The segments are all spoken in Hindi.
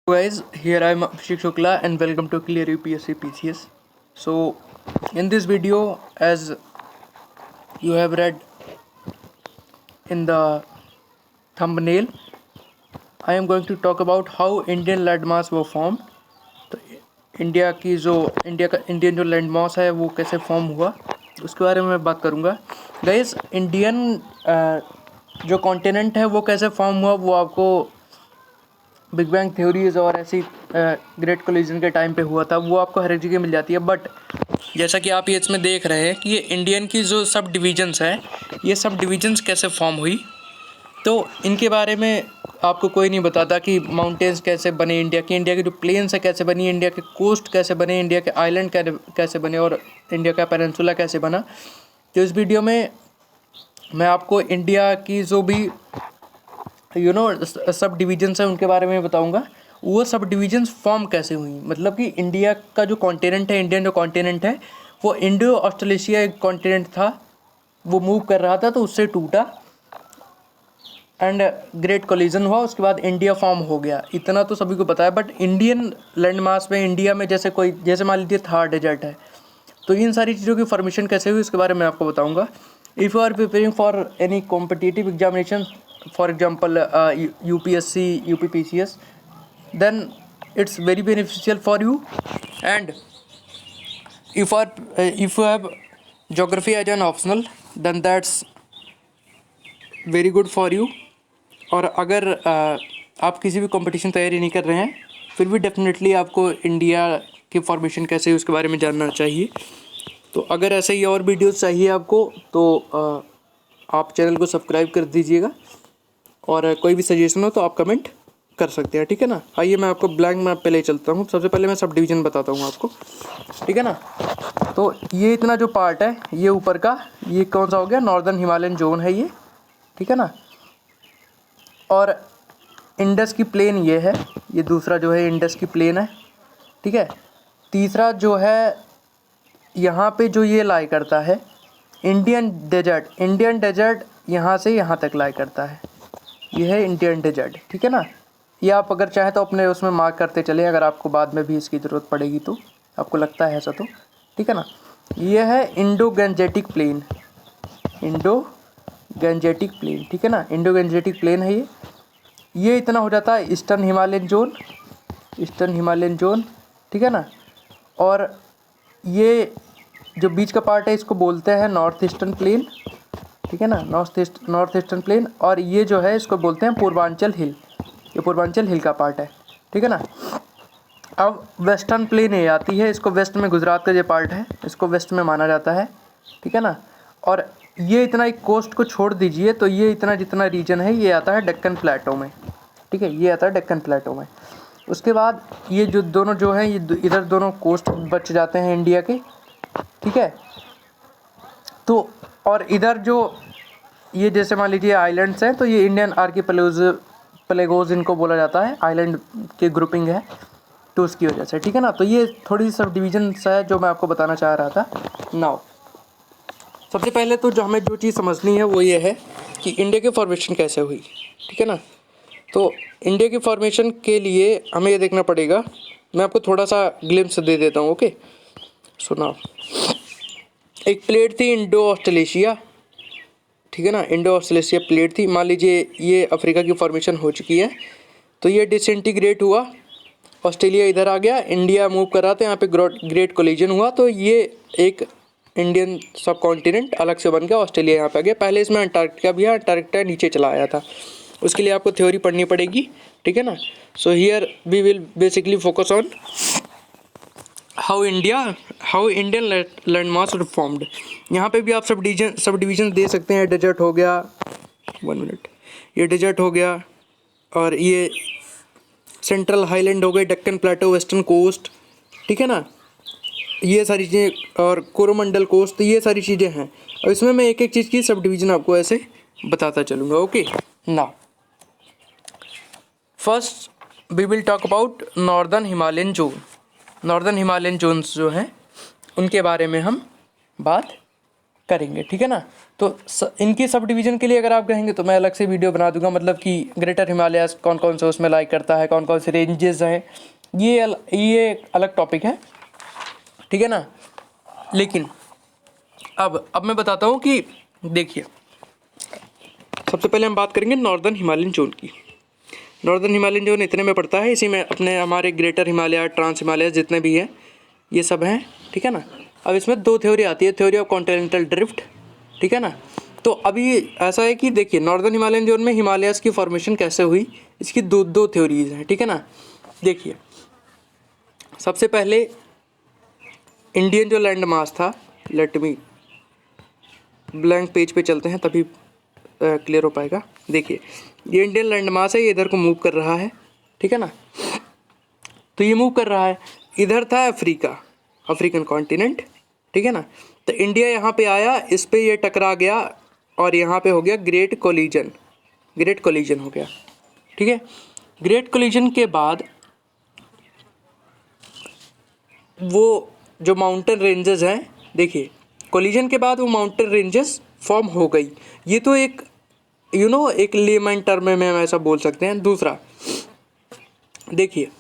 Guys, here I am Abhishek Shukla and welcome to Clear UPSC PCS. So, in this video, as you have read in the thumbnail, I am going to talk about how Indian landmass were formed. तो इंडियन जो लैंड मास है वो कैसे फॉर्म हुआ उसके बारे में मैं बात करूँगा. गाइस, इंडियन जो कॉन्टिनेंट है वो कैसे फॉर्म हुआ वो आपको बिग बैंग थ्योरीज और ऐसी ग्रेट कोलिजन के टाइम पे हुआ था, वो आपको हर एक जगह मिल जाती है. बट जैसा कि आप ये इसमें देख रहे हैं कि ये इंडियन की जो सब डिविजन्स हैं, ये सब डिविजन्स कैसे फॉर्म हुई, तो इनके बारे में आपको कोई नहीं बताता कि माउंटेन्स कैसे बने इंडिया की जो प्लेन्स है कैसे बनी, इंडिया के कोस्ट कैसे बने, इंडिया के आइलैंड कैसे बने और इंडिया का पेनिनसुला कैसे बना. तो इस वीडियो में मैं आपको इंडिया की जो भी सब डिविजन्स हैं उनके बारे में बताऊंगा. वो सब डिविजन्स फॉर्म कैसे हुई, मतलब कि इंडिया का जो कॉन्टिनेंट है, इंडियन जो कॉन्टिनेंट है वो इंडो ऑस्ट्रेलेशिया एक कॉन्टिनेंट था, वो मूव कर रहा था तो उससे टूटा एंड ग्रेट कोलिजन हुआ, उसके बाद इंडिया फॉर्म हो गया. इतना तो सभी को पता है. बट इंडियन लैंड मास में इंडिया में जैसे मान लीजिए थार डेजर्ट है, तो इन सारी चीज़ों की फॉर्मेशन कैसे हुई उसके बारे में आपको बताऊंगा. If you are preparing for any competitive examination, for example UPSC, UPPCS, then it's very beneficial for you. And if you have geography as an optional, then that's very good for you. और अगर आप किसी भी कंपटीशन तैयारी नहीं कर रहे हैं फिर भी डेफिनेटली आपको इंडिया की फॉर्मेशन कैसे है उसके बारे में जानना चाहिए. तो अगर ऐसे ही और वीडियोस चाहिए आपको तो आप चैनल को सब्सक्राइब कर दीजिएगा और कोई भी सजेशन हो तो आप कमेंट कर सकते हैं, ठीक है ना. आइए मैं आपको ब्लैंक मैप पे ले चलता हूँ. सबसे पहले मैं सब डिवीज़न बताता हूँ आपको, ठीक है ना. तो ये इतना जो पार्ट है ये ऊपर का, ये कौन सा हो गया, नॉर्दर्न हिमालयन जोन है ये, ठीक है ना. और इंडस की प्लेन ये है, ये दूसरा जो है इंडस की प्लेन है, ठीक है. तीसरा जो है यहाँ पे जो ये लाई करता है इंडियन डेजर्ट यहाँ से यहाँ तक लाई करता है, ये है इंडियन डेजर्ट, ठीक है ना. ये आप अगर चाहें तो अपने उसमें मार्क करते चले, अगर आपको बाद में भी इसकी ज़रूरत पड़ेगी तो, आपको लगता है ऐसा तो, ठीक है ना. ये है इंडो गंजेटिक प्लेन, ठीक है ना. इंडो गंजेटिक प्लेन है ये इतना हो जाता है ईस्टर्न हिमालयन जोन, ठीक है ना. और ये जो बीच का पार्ट है इसको बोलते हैं नॉर्थ ईस्टर्न प्लेन, ठीक है ना, नॉर्थ ईस्टर्न प्लेन. और ये जो है इसको बोलते हैं पूर्वांचल हिल, ये पूर्वांचल हिल का पार्ट है, ठीक है ना. अब वेस्टर्न प्लेन ये आती है, इसको वेस्ट में गुजरात का जो पार्ट है इसको वेस्ट में माना जाता है, ठीक है ना. और ये इतना एक कोस्ट को छोड़ दीजिए तो ये इतना जितना रीजन है ये आता है डेक्कन प्लेटो में, ठीक है, ये आता है डेक्कन प्लेटो में. उसके बाद ये जो दोनों जो हैं ये इधर दोनों कोस्ट बच जाते हैं इंडिया के, ठीक है. तो और इधर जो ये जैसे मान लीजिए आइलैंड्स हैं तो ये इंडियन आर्किपेलागोज इनको बोला जाता है, आइलैंड की ग्रुपिंग है तो उसकी वजह से, ठीक है ना. तो ये थोड़ी सी सब डिविजन्स है जो मैं आपको बताना चाह रहा था. नाउ सबसे पहले तो जो हमें जो चीज़ समझनी है वो ये है कि इंडिया की फॉर्मेशन कैसे हुई, ठीक है ना. तो इंडिया की फॉर्मेशन के लिए हमें ये देखना पड़ेगा, मैं आपको थोड़ा सा ग्लिम्स दे देता हूँ. ओके, सुना. एक प्लेट थी इंडो ऑस्ट्रेलेशिया, ठीक है ना, इंडो ऑस्ट्रेलेशिया प्लेट थी. मान लीजिए ये अफ्रीका की फॉर्मेशन हो चुकी है तो ये डिसइंटीग्रेट हुआ, ऑस्ट्रेलिया इधर आ गया, इंडिया मूव कर रहा था, यहाँ पे ग्रेट कोलिजन हुआ तो ये एक इंडियन सब कॉन्टिनेंट अलग से बन गया, ऑस्ट्रेलिया यहाँ पे आ गया. पहले इसमें अंटार्कटिका भी है, अंटार्कटिका नीचे चला आया था, उसके लिए आपको थ्योरी पढ़नी पड़ेगी, ठीक है ना. So here we will basically focus on how Indian land mass formed. यहाँ पे भी आप सब डिवीजन दे सकते हैं. डेजर्ट हो गया, 1 मिनट, ये डेजर्ट हो गया और ये सेंट्रल हाईलैंड हो गए, डेक्कन प्लेटो, वेस्टर्न कोस्ट, ठीक है ना, ये सारी चीज़ें, और कोरोमंडल कोस्ट, ये सारी चीज़ें हैं. और इसमें मैं एक एक चीज़ की सब डिवीज़न आपको ऐसे बताता चलूँगा. Okay, now first we will talk about northern Himalayan zones जो हैं उनके बारे में हम बात करेंगे, ठीक है ना। तो इनकी सब डिवीज़न के लिए अगर आप कहेंगे तो मैं अलग से वीडियो बना दूंगा, मतलब कि ग्रेटर हिमालयाज कौन कौन से उसमें लाई करता है, कौन कौन से रेंजेस हैं, ये अलग टॉपिक है, ठीक है ना। लेकिन अब मैं बताता हूँ कि देखिए, सबसे पहले हम बात करेंगे नॉर्दर्न हिमालयन जोन की। नॉर्दर्न हिमालयन जोन इतने में पड़ता है, इसी में अपने हमारे ग्रेटर हिमालय, ट्रांस हिमालय जितने भी हैं ये सब हैं, ठीक है ना। अब इसमें दो थ्योरी आती है, थ्योरी ऑफ कॉन्टिनेंटल ड्रिफ्ट, ठीक है ना। तो अभी ऐसा है कि देखिए नॉर्दर्न हिमालयन जोन में हिमालयाज़ की फॉर्मेशन कैसे हुई, इसकी दो थ्योरीज हैं, ठीक है ना। देखिए सबसे पहले इंडियन जो लैंड मास था, लेट मी ब्लैंक पेज पे चलते हैं तभी क्लियर हो पाएगा। देखिए ये इंडियन लैंड मास है, ये इधर को मूव कर रहा है, ठीक है ना। तो ये मूव कर रहा है, इधर था अफ्रीका, अफ्रीकन कॉन्टिनेंट, ठीक है ना। तो इंडिया यहाँ पे आया, इस पे ये टकरा गया और यहाँ पे हो गया ग्रेट कोलिजन हो गया, ठीक है। ग्रेट कोलिजन के बाद वो जो माउंटेन रेंजेस हैं, देखिए कोलिजन के बाद वो माउंटेन रेंजेस फॉर्म हो गई। ये तो एक एक लेमन टर्म में हम ऐसा बोल सकते हैं। दूसरा देखिए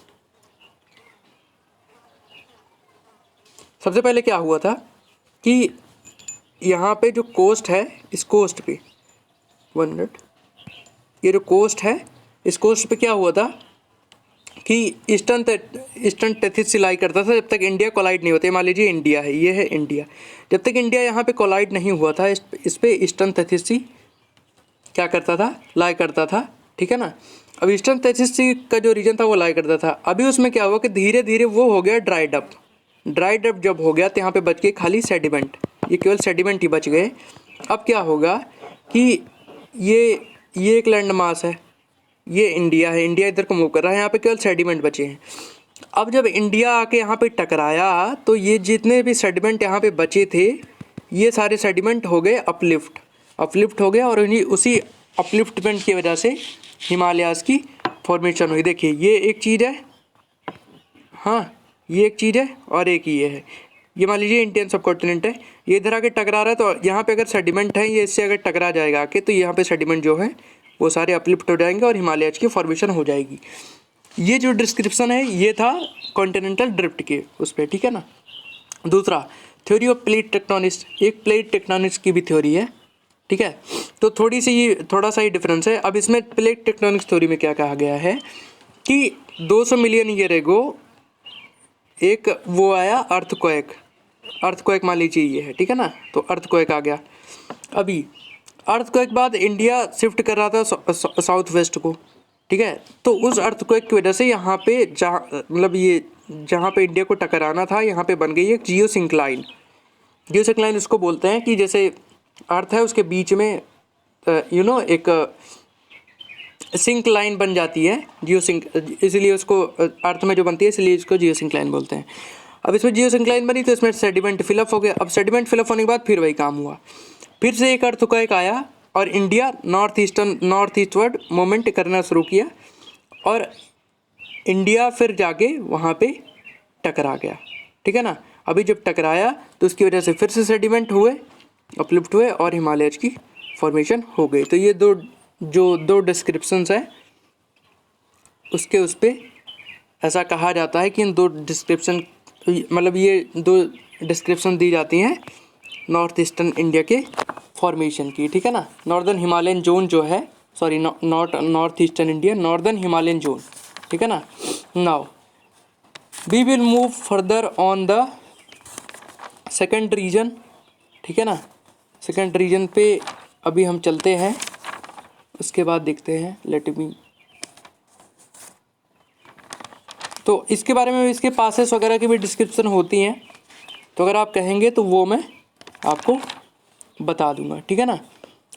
सबसे पहले क्या हुआ था कि यहाँ पे जो कोस्ट है, इस कोस्ट पे 1 मिनट, ये जो कोस्ट है इस कोस्ट पे क्या हुआ था कि ईस्टर्न टेथिस से लाई करता था जब तक इंडिया कोलाइड नहीं होता। मान लीजिए इंडिया है, ये है इंडिया, जब तक इंडिया यहाँ पे कोलाइड नहीं हुआ था इस पे ईस्टर्न टेथिस सी क्या करता था, लाई करता था, ठीक है ना। अब ईस्टर्न टेथिस सी का जो रीजन था वो लाई करता था। अभी उसमें क्या हुआ कि धीरे धीरे वो हो गया ड्राइड अप जब हो गया तो यहाँ पे बच गए खाली सेडिमेंट, ये केवल सेडिमेंट ही बच गए। अब क्या होगा कि ये एक लैंड मास है, ये इंडिया है, इंडिया इधर को मूव कर रहा है, यहाँ पे केवल सेडिमेंट बचे हैं। अब जब इंडिया आके यहाँ पे टकराया तो ये जितने भी सेडिमेंट यहाँ पे बचे थे, ये सारे सेडिमेंट हो गए अपलिफ्ट हो गए, और उसी अपलिफ्टमेंट की वजह से हिमालयाज़ की फॉर्मेशन हुई। देखिए ये एक चीज़ है, हाँ ये एक चीज़ है, और एक ये है, ये मान लीजिए इंडियन सब कॉन्टिनेंट है, ये इधर आके टकरा रहा है, तो यहाँ पे अगर सेडिमेंट है, ये इससे अगर टकरा जाएगा आके, तो यहाँ पे सेडिमेंट जो है वो सारे अपलिफ्ट हो जाएंगे और हिमालयाज़ की फॉर्मेशन हो जाएगी। ये जो डिस्क्रिप्शन है ये था कॉन्टिनेंटल ड्रिफ्ट के उस पर, ठीक है ना। दूसरा थ्योरी ऑफ प्लेट टेक्टोनिक्स, एक प्लेट टेक्टोनिक्स की भी थ्योरी है, ठीक है। तो थोड़ा सा ही डिफरेंस है। अब इसमें प्लेट टेक्टोनिक्स थ्योरी में क्या कहा गया है कि 200 मिलियन ईयर एगो एक वो आया अर्थक्वेक मान लीजिए ये है, ठीक है ना। तो अर्थक्वेक आ गया। अभी अर्थक्वेक बाद इंडिया शिफ्ट कर रहा था साउथ वेस्ट को, ठीक है। तो उस अर्थक्वेक की वजह से यहाँ पे जहाँ पे इंडिया को टकराना था, यहाँ पे बन गई एक जियोसिंक्लाइन उसको बोलते हैं कि जैसे अर्थ है उसके बीच में एक सिंक लाइन बन जाती है, इसलिए उसको अर्थ में जो बनती है इसलिए इसको जियोसिंक्लाइन बोलते हैं। अब इसमें जियोसिंक्लाइन बनी तो इसमें सेडिमेंट फिलअप हो गया। अब सेडिमेंट फिलअप होने के बाद फिर वही काम हुआ, फिर से एक अर्थक्वेक आया और इंडिया नॉर्थ ईस्टवर्ड मूवमेंट करना शुरू किया, और इंडिया फिर जाके वहाँ पे टकरा गया, ठीक है ना। अभी जब टकराया तो उसकी वजह से फिर से सेडिमेंट हुए, अपलिफ्ट हुए और हिमालयाज़ की फॉर्मेशन हो गई। तो ये दो डिस्क्रिप्शंस हैं उसके उस पर ऐसा कहा जाता है कि इन दो डिस्क्रिप्शन ये दो डिस्क्रिप्शन दी जाती हैं नॉर्थ ईस्टर्न इंडिया के फॉर्मेशन की, ठीक है ना। नॉर्दर्न हिमालयन जोन जो है, sorry not north eastern India, northern Himalayan zone, ठीक है ना। Now we will move further on the second region, ठीक है ना। सेकंड रीजन पे अभी हम चलते हैं, उसके बाद देखते हैं, लेट मी। तो इसके बारे में इसके पासेस वगैरह की भी डिस्क्रिप्शन होती हैं, तो अगर आप कहेंगे तो वो मैं आपको बता दूंगा, ठीक है ना।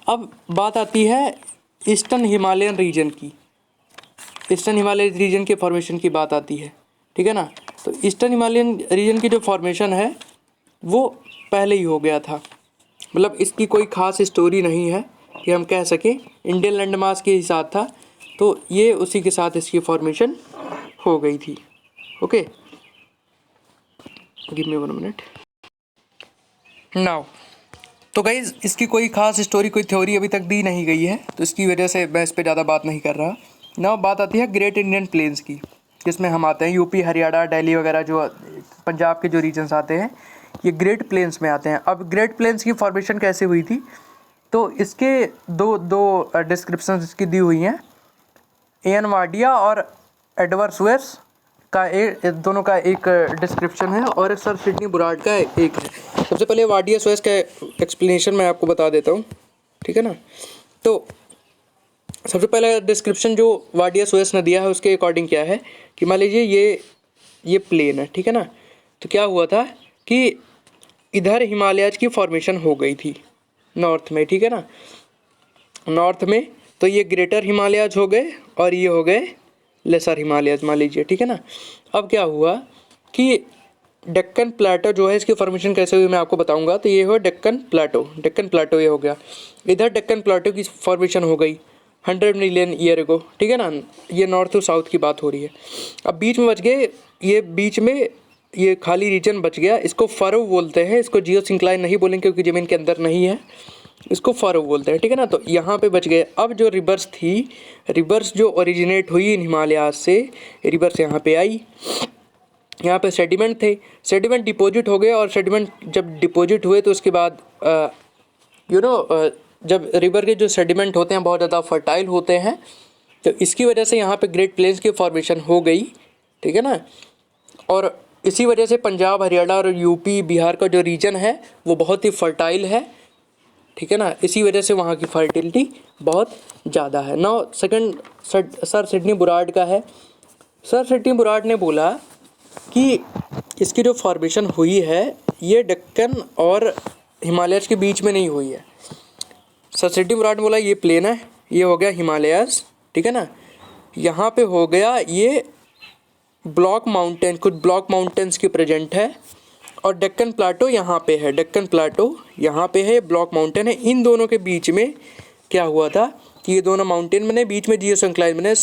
अब बात आती है ईस्टर्न हिमालयन रीजन की, ईस्टर्न हिमालयन रीजन के फॉर्मेशन की बात आती है, ठीक है ना। तो ईस्टर्न हिमालयन रीजन की जो फॉर्मेशन है वो पहले ही हो गया था, मतलब इसकी कोई ख़ास स्टोरी नहीं है कि हम कह सकें, इंडियन लैंड मास के साथ था तो ये उसी के साथ इसकी फॉर्मेशन हो गई थी। Okay, give me 1 minute. Now तो गाइज़ इसकी कोई खास स्टोरी, कोई थ्योरी अभी तक दी नहीं गई है, तो इसकी वजह से मैं इस पर ज़्यादा बात नहीं कर रहा। ना बात आती है ग्रेट इंडियन प्लेन्स की, जिसमें हम आते हैं यूपी, हरियाणा, दिल्ली वगैरह, जो पंजाब के जो रीजन्स आते हैं ये ग्रेट प्लेन्स में आते हैं। अब ग्रेट प्लेन्स की फॉर्मेशन कैसे हुई थी, तो इसके दो डिस्क्रिप्शन इसकी दी हुई हैं। एन वाडिया और एडवर्ड स्वेस का दोनों का एक डिस्क्रिप्शन है, और सर सिडनी बुराड का एक है। सबसे पहले वाडिया स्वेस का एक्सप्लेनेशन मैं आपको बता देता हूँ, ठीक है ना। तो सबसे पहला डिस्क्रिप्शन जो वाडिया स्वेस ने दिया है उसके अकॉर्डिंग क्या है कि मान लीजिए ये प्लेन है, ठीक है ना। तो क्या हुआ था कि इधर हिमालयाज की फॉर्मेशन हो गई थी नॉर्थ में, ठीक है ना, नॉर्थ में। तो ये ग्रेटर हिमालयाज हो गए और ये हो गए लेसर हिमालयाज, मान लीजिए, ठीक है ना। अब क्या हुआ कि डेक्कन प्लेटो जो है, इसकी फॉर्मेशन कैसे हुई मैं आपको बताऊंगा। तो ये हो डेक्कन प्लेटो ये हो गया। इधर डेक्कन प्लेटो की फॉर्मेशन हो गई 100 मिलियन ईयर को, ठीक है ना। ये नॉर्थ टू साउथ की बात हो रही है। अब बीच में बच गए, ये बीच में ये खाली रीजन बच गया, इसको फरो बोलते हैं। इसको जियोसिंक्लाइन नहीं बोलेंगे क्योंकि ज़मीन के अंदर नहीं है, इसको फरो बोलते हैं, ठीक है ना। तो यहाँ पे बच गए। अब जो रिवर्स थी, रिवर्स जो ओरिजिनेट हुई इन हिमालयाज से, रिवर्स यहाँ पे आई। यहाँ पे सेडिमेंट थे, सेडिमेंट डिपॉजिट हो गए, और सेडिमेंट जब डिपॉजिट हुए तो उसके बाद जब रिवर के जो सेडिमेंट होते हैं बहुत ज़्यादा फर्टाइल होते हैं, तो इसकी वजह से यहाँ पे ग्रेट प्लेन्स की फॉर्मेशन हो गई, ठीक है ना। और इसी वजह से पंजाब, हरियाणा और यूपी, बिहार का जो रीजन है वो बहुत ही फर्टाइल है, ठीक है ना। इसी वजह से वहाँ की फर्टिलिटी बहुत ज़्यादा है। Now second sir Sydney Burrard का है। सर सिडनी बुराड ने बोला कि इसकी जो फॉर्मेशन हुई है ये डेक्कन और हिमालयस के बीच में नहीं हुई है। सर सिडनी बुराड ने बोला ये प्लेन है, ये हो गया हिमालयस, ठीक है ना। यहाँ पे हो गया ये ब्लॉक माउंटेन, कुछ ब्लॉक माउंटेन्स की प्रेजेंट है, और डेक्कन प्लाटो यहाँ पे है, डेक्कन प्लाटो यहाँ पे है, ब्लॉक माउंटेन है। इन दोनों के बीच में क्या हुआ था कि ये दोनों माउंटेन बने, बीच में जियोसिंक्लाइन बने।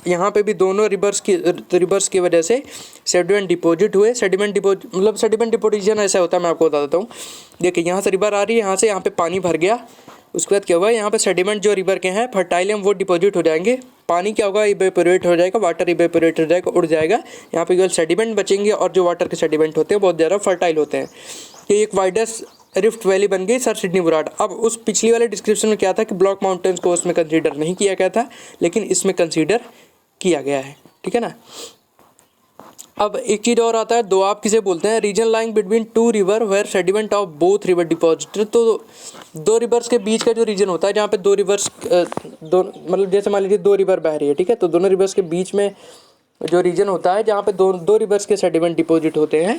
यहाँ पे भी दोनों रिवर्स की वजह से सेडिमेंट डिपॉजिट हुए। सेडिमेंट डिपोजिशन ऐसा होता है, मैं आपको बता देता हूँ। देखिए यहाँ से रिवर आ रही है, यहाँ से यहाँ पे पानी भर गया, उसके बाद क्या हुआ, यहाँ पे सेडिमेंट जो रिवर के हैं फर्टाइल वो डिपॉजिट हो जाएंगे। पानी क्या होगा, इवेपोरेट हो जाएगा, वाटर इवेपोरेट हो जाएगा, उड़ जाएगा। यहाँ पे केवल सेडिमेंट बचेंगे, और जो वाटर के सेडिमेंट होते हैं बहुत ज़्यादा फर्टाइल होते हैं। ये एक वाइडेस्ट रिफ्ट वैली बन गई सर सिडनी बुराड। अब उस पिछली वाले डिस्क्रिप्शन में क्या था कि ब्लॉक माउंटेन्स को उसमें कंसीडर नहीं किया गया था, लेकिन इसमें कंसीडर किया गया है, ठीक है ना। अब एक चीज़ और आता है, दोआब किसे बोलते हैं, region lying between two river where sediment of both river deposit. तो दो रिवर्स के बीच का जो रीजन होता है जहाँ पे दो रिवर्स मतलब जैसे मान लीजिए दो रिवर बह रही है, ठीक है, तो दोनों रिवर्स के बीच में जो रीजन होता है जहाँ पे दो रिवर्स के सेडिमेंट डिपॉजिट होते हैं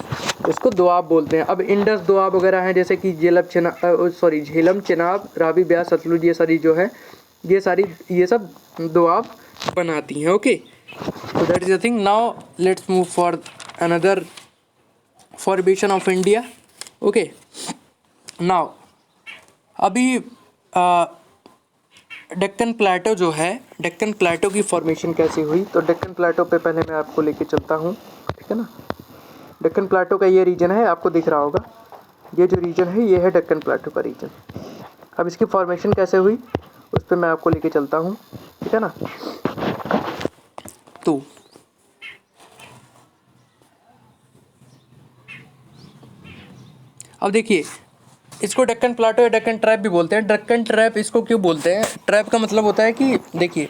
उसको दोआब बोलते हैं। अब इंडस दोआब वगैरह हैं, जैसे कि झेलम, चेनाब, रावी, ब्यास, सतलुज, ये सारी जो है ये सब दोआब बनाती हैं। Okay, so that is the thing. Now let's move for another formation of India. Okay, now अभी डेक्कन प्लेटो जो है, डेक्कन प्लेटो की फॉर्मेशन कैसी हुई, तो डेक्कन प्लेटो पे पहले मैं आपको लेके चलता हूँ, ठीक है ना। डेक्कन प्लेटो का ये रीजन है, आपको दिख रहा होगा, ये जो रीजन है ये है डेक्कन प्लेटो का रीजन। अब इसकी फॉर्मेशन कैसे हुई उस पर मैं आपको लेके चलता हूँ, ठीक है ना। तो अब देखिए, इसको डेक्कन प्लाटो या डेक्कन ट्रैप भी बोलते हैं। डेक्कन ट्रैप इसको क्यों बोलते हैं, ट्रैप का मतलब होता है कि देखिए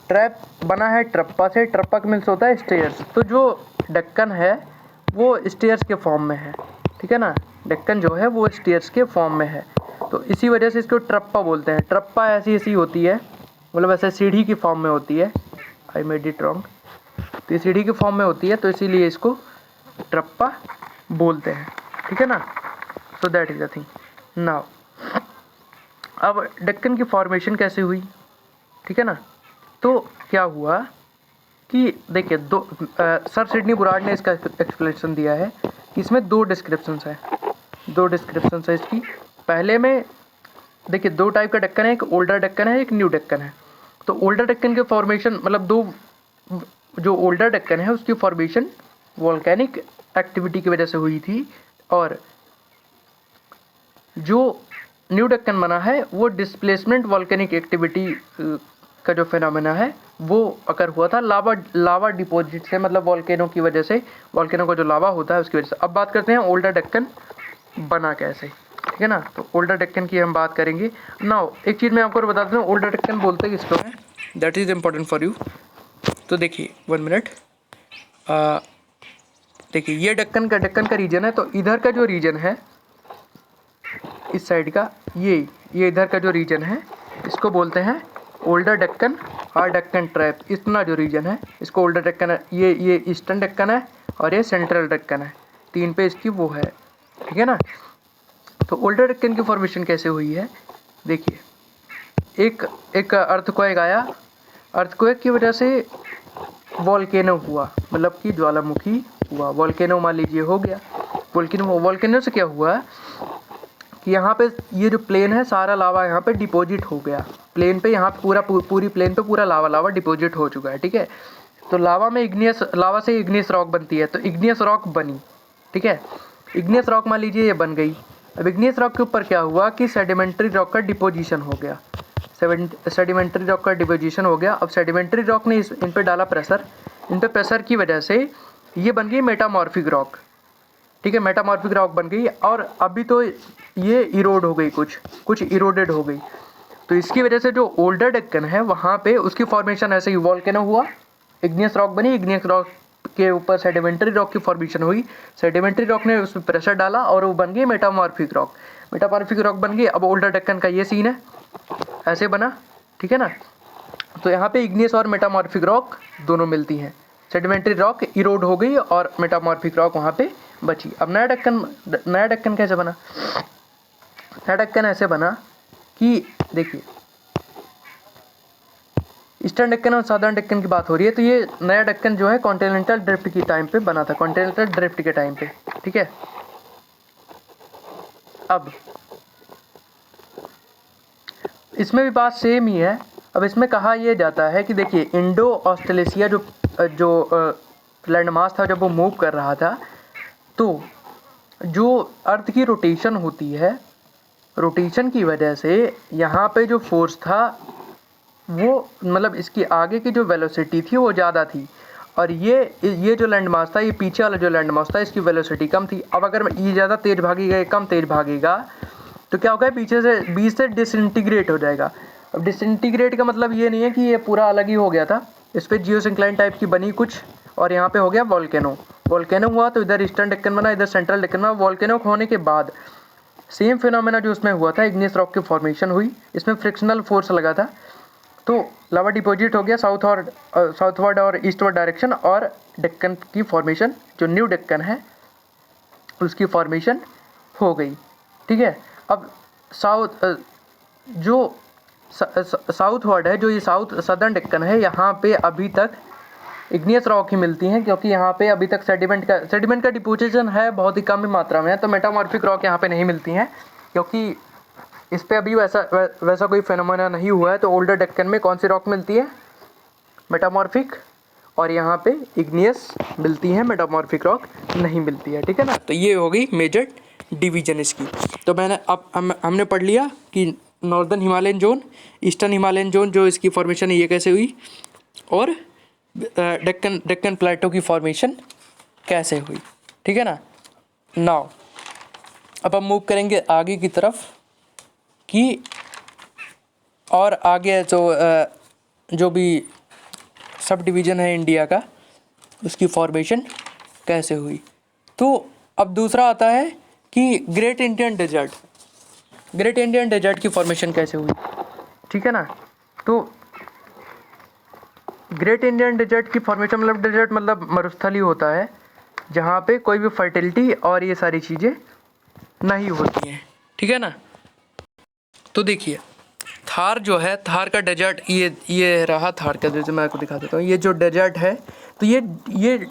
ट्रैप बना है ट्रप्पा से, ट्रप्पा का मीन्स होता है स्टेयर्स। तो जो डेक्कन है वो स्टेयर्स के फॉर्म में है, ठीक है ना। डेक्कन जो है वो स्टेयर्स के फॉर्म में है, तो इसी वजह से इसको ट्रप्पा बोलते हैं। ट्रप्पा ऐसी होती है, मतलब ऐसे सीढ़ी की फॉर्म में होती है। आई मेड इट रॉन्ग, तो ये सीढ़ी की फॉर्म में होती है, तो इसीलिए इसको ट्रप्पा बोलते हैं, ठीक है ना। So that is the thing. Now अब डेक्कन की फॉर्मेशन कैसे हुई, ठीक है ना। तो क्या हुआ कि देखिए सर सिडनी बुराड ने इसका एक्सप्लेनेशन दिया है कि इसमें दो डिस्क्रिप्शंस हैं इसकी। पहले में देखिए दो टाइप का डेक्कन है, एक ओल्डर डेक्कन है, एक न्यू डेक्कन है। तो ओल्डर डेक्कन के फॉर्मेशन मतलब जो ओल्डर डेक्कन है उसकी फॉर्मेशन वोल्केनिक एक्टिविटी की वजह से हुई थी, और जो न्यू डेक्कन बना है वो डिस्प्लेसमेंट वॉल्केनिक एक्टिविटी का जो फिनोमेना है वो अकर हुआ था लावा डिपॉजिट से, मतलब वॉल्केनो की वजह से, वॉल्केनो का जो लावा होता है उसकी वजह से। अब बात करते हैं ओल्डर डेक्कन बना कैसे, ठीक है ना। तो ओल्डर डेक्कन की हम बात करेंगे नाउ। एक चीज़ मैं आपको बता दूँ, ओल्डर डेक्कन बोलते किसको है, that is important for you. तो देखिए 1 मिनट, देखिए ये डेक्कन का रीजन है। तो इधर का जो रीजन है, इस साइड का, ये इधर का जो रीजन है इसको बोलते हैं ओल्डर डेक्कन और डेक्कन ट्रैप। इतना जो रीजन है इसको ओल्डर डेक्कन है। ये ईस्टर्न डेक्कन है और ये सेंट्रल डेक्कन है, 3 पे इसकी वो है, ठीक है ना। तो ओल्डर डेक्कन की फॉर्मेशन कैसे हुई है, देखिए एक अर्थक्वेक आया, अर्थक्वेक की वजह से वॉल्केनो हुआ, मतलब कि ज्वालामुखी हुआ। वॉल्केनो मान लीजिए हो गया, वॉल्केनो से क्या हुआ कि यहाँ पे ये जो प्लेन है सारा लावा यहाँ पे डिपॉजिट हो गया। प्लेन पे यहाँ पूरी प्लेन पे पूरा लावा डिपॉजिट हो चुका है, ठीक है। तो लावा से इग्नियस रॉक बनती है, तो इग्नियस रॉक बनी, ठीक है। इग्नियस रॉक मान लीजिए ये बन गई। अब इग्नियस रॉक के ऊपर क्या हुआ कि सेडिमेंट्री रॉक का डिपोजिशन हो गया, सेडिमेंट्री रॉक का डिपोजिशन हो गया। अब सेडिमेंट्री रॉक ने इन पे डाला प्रेशर, इन पे प्रेशर की वजह से ये बन गई मेटामॉर्फिक रॉक, ठीक है। मेटामॉर्फिक रॉक बन गई और अभी तो ये इरोड हो गई, कुछ इरोडेड हो गई। तो इसकी वजह से जो ओल्डर डेक्कन है वहाँ पे उसकी फॉर्मेशन ऐसे ही वॉल्केनो हुआ, इग्नियस रॉक बनी, इग्नियस रॉक के ऊपर सेडिमेंट्री रॉक की फॉर्मेशन हुई, सेडिमेंट्री रॉक ने उसमें प्रेशर डाला और वो बन गई मेटामॉर्फिक रॉक। मेटामॉर्फिक रॉक बन गई। अब ओल्डर डेक्कन का ये सीन है, ऐसे बना, ठीक है ना। तो यहाँ पे इग्नियस और मेटामॉर्फिक रॉक दोनों मिलती हैं, सेडिमेंट्री रॉक इरोड हो गई और मेटामॉर्फिक रॉक वहाँ पे बची। अब नया डेक्कन कैसे बना, नया डेक्कन ऐसे बना कि देखिए ईस्टर्न डेक्कन और साउदर्न डेक्कन की बात हो रही है। तो ये नया डेक्कन जो है कॉन्टिनेंटल ड्रिफ्ट की टाइम पे बना था, कॉन्टिनेंटल ड्रिफ्ट के टाइम पे, ठीक है। अब इसमें भी बात सेम ही है। अब इसमें कहा यह जाता है कि देखिए इंडो ऑस्ट्रेलेशिया जो लैंड मास था जब वो मूव कर रहा था, तो जो अर्थ की रोटेशन होती है, रोटेशन की वजह से यहाँ पे जो फोर्स था वो, मतलब इसकी आगे की जो वेलोसिटी थी वो ज़्यादा थी, और ये जो लैंड मास था, ये पीछे वाला जो लैंड मास था इसकी वेलोसिटी कम थी। अब अगर ये ज़्यादा तेज़ भागेगा, ये कम तेज़ भागेगा, तो क्या होगा, पीछे से बीच से डिसइंटीग्रेट हो जाएगा। अब डिसइंटीग्रेट का मतलब ये नहीं है कि ये पूरा अलग ही हो गया था, इस पर जियोसिंक्लाइन टाइप की बनी कुछ, और यहाँ पे हो गया वॉल्केनो हुआ। तो इधर ईस्टर्न डेक्कन बना, इधर सेंट्रल डेक्कन बना। वॉल्केनो होने के बाद सेम फिनोमेना जो उसमें हुआ था, इग्नियस रॉक की फॉर्मेशन हुई, इसमें फ्रिक्शनल फोर्स लगा था, तो लावा डिपॉजिट हो गया साउथवर्ड और ईस्टवर्ड डायरेक्शन, और डेक्कन की फॉर्मेशन जो न्यू डेक्कन है उसकी फॉर्मेशन हो गई, ठीक है। अब जो साउथवर्ड है, जो ये सदर्न डेक्कन है, यहाँ पे अभी तक इग्नियस रॉक ही मिलती हैं, क्योंकि यहाँ पे अभी तक सेडिमेंट का डिपोजिशन है, बहुत ही कम मात्रा में है। तो मेटामॉर्फिक रॉक यहाँ पे नहीं मिलती हैं, क्योंकि इस पे अभी वैसा कोई फेनोमेना नहीं हुआ है। तो ओल्डर डेक्कन में कौन सी रॉक मिलती है, मेटामॉर्फिक, और यहाँ पे इग्नियस मिलती है, मेटामॉर्फिक रॉक नहीं मिलती है, ठीक है ना। तो ये हो गई मेजर डिवीजन इसकी। तो हमने पढ़ लिया कि northern Himalayan zone, eastern Himalayan zone जो इसकी फॉर्मेशन है ये कैसे हुई, और डेक्कन प्लेटो की फॉर्मेशन कैसे हुई, ठीक है ना। नाउ अब हम मूव करेंगे आगे की तरफ कि और आगे जो भी सब डिवीज़न है इंडिया का, उसकी फॉर्मेशन कैसे हुई। तो अब दूसरा आता है कि ग्रेट इंडियन डेजर्ट की फॉर्मेशन कैसे हुई, ठीक है ना। तो ग्रेट इंडियन डेजर्ट की फॉर्मेशन, मतलब डेजर्ट मतलब मरुस्थली होता है, जहाँ पे कोई भी फर्टिलिटी और ये सारी चीज़ें नहीं होती हैं, ठीक है ना। तो देखिए थार जो है, थार का डेजर्ट ये रहा थार का, जैसे मैं आपको दिखा देता हूँ। ये जो डेजर्ट है, तो ये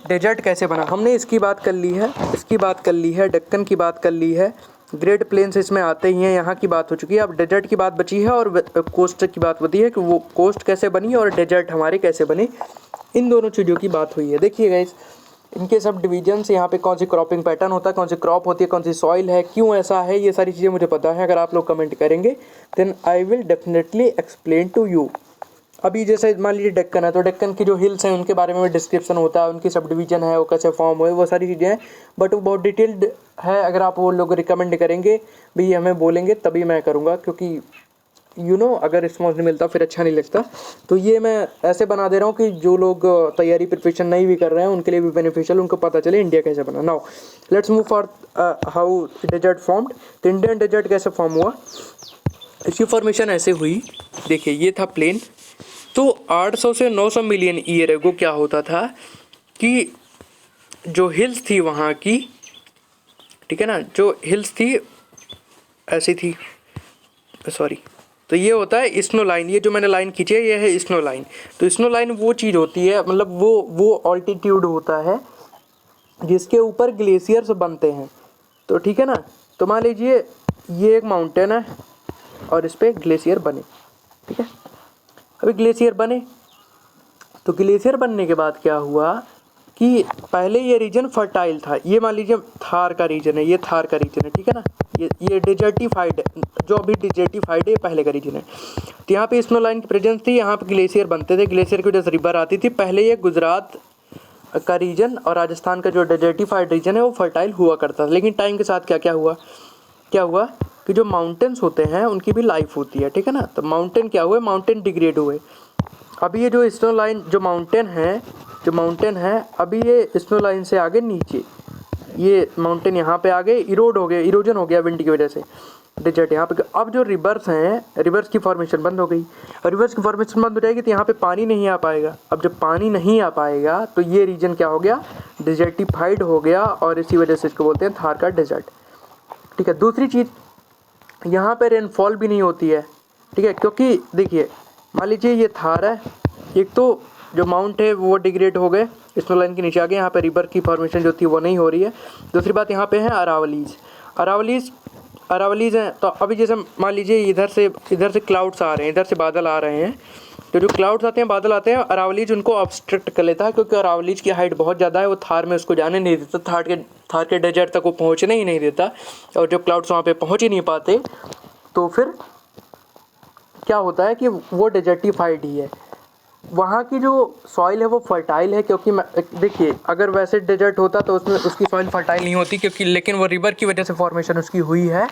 डेजर्ट कैसे बना, हमने इसकी बात कर ली है, डेक्कन की बात कर ली है, ग्रेट प्लेन्स इसमें आते ही हैं, यहाँ की बात हो चुकी है। अब डेजर्ट की बात बची है और कोस्ट की बात होती है कि वो कोस्ट कैसे बनी और डेजर्ट हमारे कैसे बने, इन दोनों चीज़ों की बात हुई है। देखिए गाइस, इनके सब डिविजन्स, यहाँ पे कौन सी क्रॉपिंग पैटर्न होता है, कौन सी क्रॉप होती है, कौन सी सॉइल है, क्यों ऐसा है, ये सारी चीज़ें मुझे पता है। अगर आप लोग कमेंट करेंगे then I will definitely explain to you. अभी जैसे मान लीजिए डेक्कन है, तो डेक्कन की जो हिल्स हैं उनके बारे में डिस्क्रिप्शन होता है, उनकी सब डिवीजन है, वो कैसे फॉर्म हुए, वो सारी चीज़ें हैं, बट वो बहुत डिटेल्ड है। अगर आप वो लोग रिकमेंड करेंगे भी, हमें बोलेंगे, तभी मैं करूँगा, क्योंकि अगर रिस्पॉन्स नहीं मिलता फिर अच्छा नहीं लगता। तो ये मैं ऐसे बना दे रहा हूँ कि जो लोग तैयारी प्रिपरेशन नहीं भी कर रहे हैं उनके लिए भी बेनिफिशियल, उनको पता चले इंडिया कैसे बना। Now let's move for how desert formed. तो इंडियन डेजर्ट कैसे फॉर्म हुआ, इसकी फॉर्मेशन ऐसे हुई। देखिए ये था प्लेन, तो 800 से 900 मिलियन ईयर एगो क्या होता था कि जो हिल्स थी वहाँ की, ठीक है ना, जो हिल्स थी ऐसी थी, सॉरी, तो ये होता है स्नो लाइन। ये जो मैंने लाइन खींची है ये है स्नो लाइन। तो स्नो लाइन वो चीज़ होती है, मतलब वो ऑल्टीट्यूड होता है जिसके ऊपर ग्लेशियर्स बनते हैं। तो ठीक है ना, तो मान लीजिए ये एक माउंटेन है और इस पर ग्लेशियर बने, ठीक है। अभी ग्लेशियर बने, तो ग्लेशियर बनने के बाद क्या हुआ कि पहले ये रीजन फर्टाइल था। ये मान लीजिए थार का रीजन है, ये थार का रीजन है, ठीक है ना। ये डिजर्टिफाइड है, जो अभी डिजर्टिफाइड है, ये पहले का रीजन है। तो यहाँ पे स्नो लाइन की प्रेजेंस थी, यहाँ पे ग्लेशियर बनते थे, ग्लेशियर की वजह से रिवर आती थी। पहले ये गुजरात का रीजन और राजस्थान का जो डिजर्टिफाइड रीजन है वो फर्टाइल हुआ करता था। लेकिन टाइम के साथ क्या हुआ कि जो माउंटेन्स होते हैं उनकी भी लाइफ होती है, ठीक है ना। तो माउंटेन क्या हुए, माउंटेन डिग्रेड हुए। अभी ये जो स्नो लाइन जो माउंटेन है अभी ये स्नो लाइन से आगे नीचे, ये माउंटेन यहाँ पे आगे इरोड हो गया, इरोजन हो गया विंड की वजह से, डेजर्ट यहाँ पे। अब जो रिवर्स हैं, रिवर्स की फॉर्मेशन बंद हो गई, रिवर्स की फॉर्मेशन बंद हो जाएगी तो यहाँ पे पानी नहीं आ पाएगा। अब जब पानी नहीं आ पाएगा तो ये रीजन क्या हो गया, डिजर्टिफाइड हो गया, और इसी वजह से इसको बोलते हैं थार का डेजर्ट, ठीक है। दूसरी चीज़, यहाँ पे रेनफॉल भी नहीं होती है, ठीक है, क्योंकि देखिए मान लीजिए ये थार है, एक तो जो माउंट है वो डिग्रेड हो गए, स्नो लाइन के नीचे आ गए, यहाँ पे रिवर की फॉर्मेशन जो थी वो नहीं हो रही है। दूसरी बात यहाँ पे है अरावलीज हैं। तो अभी जैसे मान लीजिए इधर से क्लाउड्स आ रहे हैं, इधर से बादल आ रहे हैं, तो जो क्लाउड्स आते हैं, बादल आते हैं, अरावलीज उनको ऑब्स्ट्रक्ट कर लेता है, क्योंकि अरावलीज की हाइट बहुत ज़्यादा है, वो थार में उसको जाने नहीं देता, थार के डेजर्ट तक वो पहुँचने ही नहीं देता, और जब क्लाउड्स वहाँ पे पहुँच ही नहीं पाते तो फिर क्या होता है कि वो डेजर्टिफाइड ही है। वहाँ की जो सॉइल है वो फर्टाइल है, क्योंकि देखिए अगर वैसे डेजर्ट होता तो उसमें उसकी सॉइल फर्टाइल नहीं होती, क्योंकि लेकिन वो रिवर की वजह से फॉर्मेशन उसकी हुई है,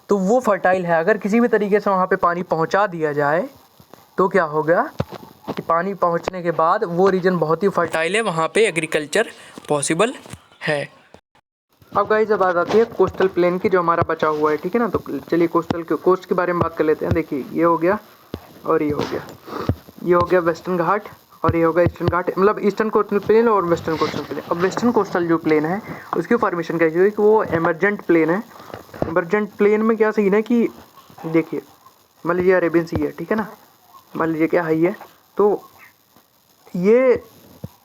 तो वो फर्टाइल है। अगर किसी भी तरीके से वहाँ पे पानी पहुँचा दिया जाए तो क्या होगा कि पानी पहुँचने के बाद वो रीजन बहुत ही फर्टाइल है, वहाँ पे एग्रीकल्चर पॉसिबल है। अब गाइस जब बात आती है कोस्टल प्लेन की, जो हमारा बचा हुआ है, ठीक है ना। तो चलिए कोस्ट के बारे में बात कर लेते हैं। देखिए ये हो गया और ये हो गया वेस्टर्न घाट, और ये होगा ईस्टर्न घाट, मतलब ईस्टर्न कोस्टल प्लेन और वेस्टर्न कोस्टल प्लेन। अब वेस्टर्न कोस्टल जो प्लेन है उसकी फॉर्मेशन कैसी हुई कि वो एमरजेंट प्लेन है। एमरजेंट प्लेन में क्या सीन है कि देखिए मान लीजिए अरेबियन सी है, ठीक है ना, मान लीजिए क्या है ये, तो ये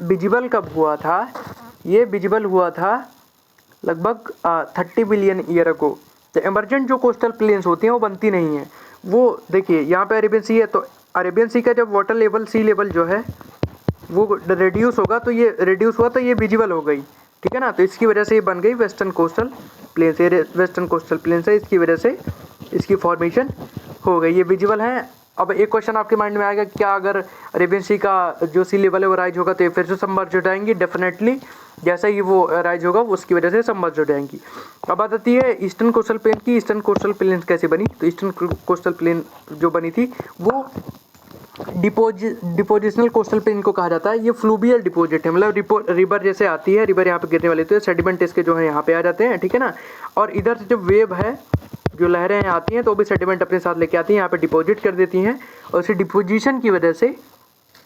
विजिबल कब हुआ था, ये विजिबल हुआ था लगभग 30 बिलियन ईयर अगो। तो एमरजेंट जो कोस्टल प्लेन्स होती हैं वो बनती नहीं है। वो देखिए यहाँ पे अरेबियन सी है, तो अरेबियन सी का जब वाटर लेवल, सी लेवल जो है वो रिड्यूस होगा, तो ये रिड्यूस हुआ तो ये विजिबल हो गई, ठीक है ना। तो इसकी वजह से ये बन गई वेस्टर्न कोस्टल प्लेन से, वेस्टर्न कोस्टल प्लेन से इसकी वजह से इसकी फॉर्मेशन हो गई, ये विजिबल है। अब एक क्वेश्चन आपके माइंड में आएगा, क्या अगर अरेबियन सी का जो सी लेवल है वो राइज होगा तो ये फिर से सबमर्ज हो जाएंगी? डेफिनेटली जैसा ही वो राइज होगा उसकी वजह से सबमर्ज हो जाएंगी। अब बात आती है ईस्टर्न कोस्टल प्लेन की। ईस्टर्न कोस्टल प्लेन कैसे बनी? तो ईस्टर्न कोस्टल प्लेन जो बनी थी वो डिपोजिशनल कोस्टल प्लेन को कहा जाता है। ये फ्लूवियल डिपोजिट है, मतलब रिवर जैसे आती है, रिवर यहाँ पे गिरने वाली, तो सेडिमेंट इसके जो है यहाँ पे आ जाते हैं, ठीक है ना। और इधर से जो वेव है, जो लहरें आती हैं, तो भी सेडिमेंट अपने साथ लेके आती हैं, यहाँ पे डिपॉजिट कर देती हैं, और इसी डिपोजिशन की वजह से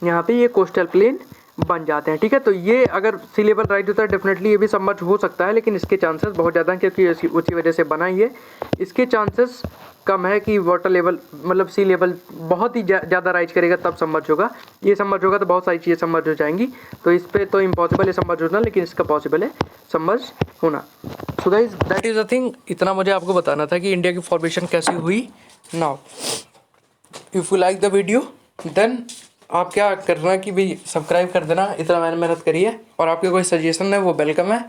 यहाँ पे ये कोस्टल प्लेन बन जाते हैं, ठीक है। तो ये अगर सी लेवल राइज होता है डेफिनेटली ये भी सबमर्ज हो सकता है, लेकिन इसके चांसेस बहुत ज़्यादा हैं, क्योंकि उसी वजह से बना ही है। इसके चांसेस कम है कि वाटर लेवल, मतलब सी लेवल बहुत ही ज़्यादा राइज करेगा तब सबमर्ज होगा। ये सबमर्ज होगा तो बहुत सारी चीज़ें सबमर्ज हो जाएंगी, तो इस पर तो इम्पॉसिबल है सबमर्ज होना, लेकिन इसका पॉसिबल है सबमर्ज होना। So guys that is the thing, इतना मुझे आपको बताना था कि इंडिया की फॉर्मेशन कैसी हुई। Now if you like the video then आप क्या करना कि भाई सब्सक्राइब कर देना, इतना मैंने मेहनत करी है। और आपके कोई सजेशन है वो वेलकम है।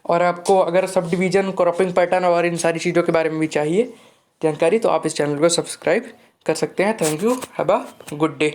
और आपको अगर सब डिवीज़न, क्रॉपिंग पैटर्न और इन सारी चीज़ों के बारे में भी चाहिए जानकारी तो आप इस चैनल को सब्सक्राइब कर सकते हैं। Thank you, have a good day.